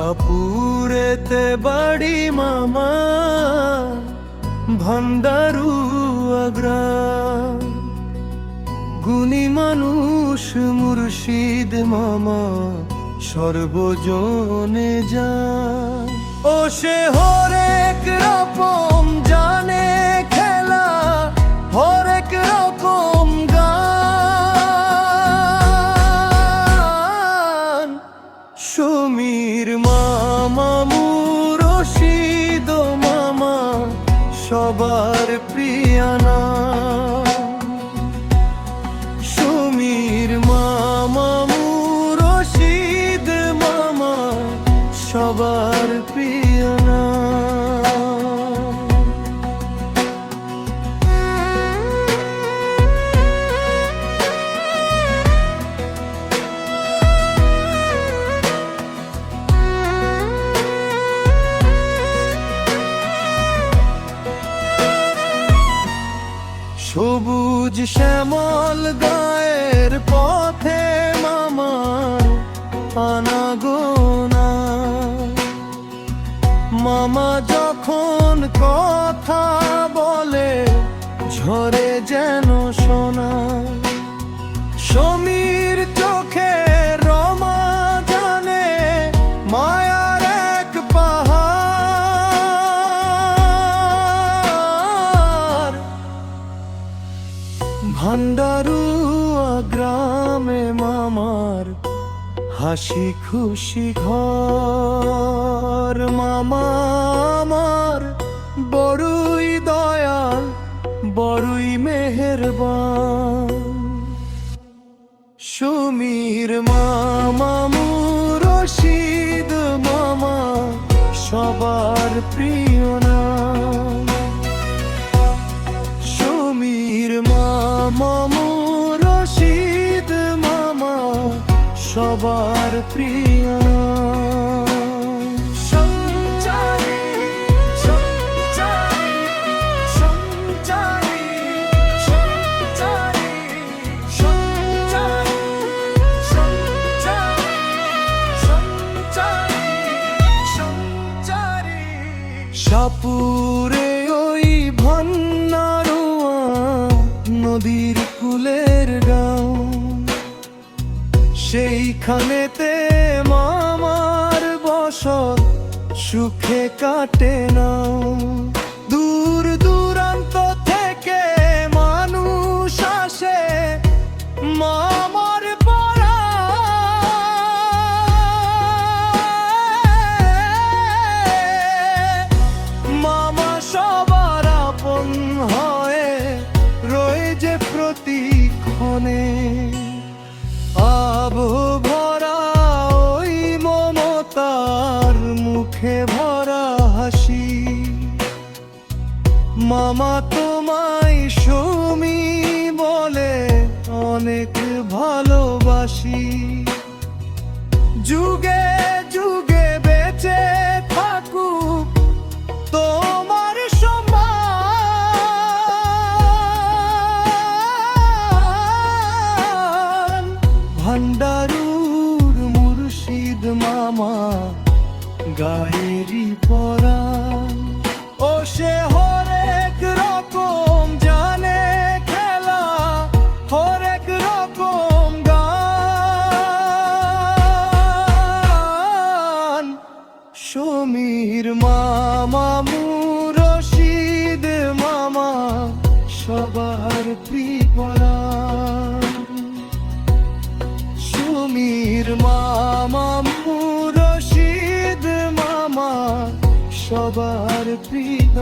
শাহপুরেতে বাড়ি মামা, ভান্ডারু গ্রাম। গুণী মানুষ মুর্শিদ মামা, সর্বজনে যান। ও সে হরেক রকম জানে খেলা, হরেক রকম গান। সমীর মামা মুর্শিদ মামা, সবার প্রিয় নাম। সমীর মামা মুর্শিদ মামা, সবার প্রিয় নাম। সবুজ শ্যামল গায়ের পথে মামার আনাগোনা। মামা যখন কথা বলে, ঝরে যেন সোনা। সমীর চোখে রমা জানে মায়ার এক পাহাড়। ভান্ডারুয়া গ্রামে মামার হাসি খুশি ঘর। মামা আমার বড়ই দয়াল, বড়ই মেহেরবান। সমীর মামা মুর্শিদ মামা, সবার প্রিয় নাম। সমীর মামা মুর্শিদ মামা, সবার প্রিয় নাম। সঞ্চারী সঞ্চারী সঞ্চারী সঞ্চারী সঞ্চারী সঞ্চারী সঞ্চারী সঞ্চারী। শাহপুরে ওই ভান্ডারুয়া নদীর কূলের গাঁও, সেইখানেতে মামার বসত, সুখে কাটে নাও। দূর দূরান্ত থেকে মানুষ আসে মামার পাড়ায়। মামা সবার আপন হয়ে রয়ে যে প্রতিক্ষণে। আবহ ভরা ওই মমতার মুখে ভরা হাসি। মামা তোমায় সমী বলে অনেক ভালোবাসি। যুগে যুগে বেঁচে থাকুক তোমার সম্মান। ভান্ডারুর মুর্শিদ মামা, গায়েরই পরাণ। ও সে হরেক রকম জানে খেলা, হরেক রকম গান। সমীর মামা মুর্শিদ মামা, সবার প্রিয়। সমীর মামা মুর্শিদ মামা, সবার প্রিয়।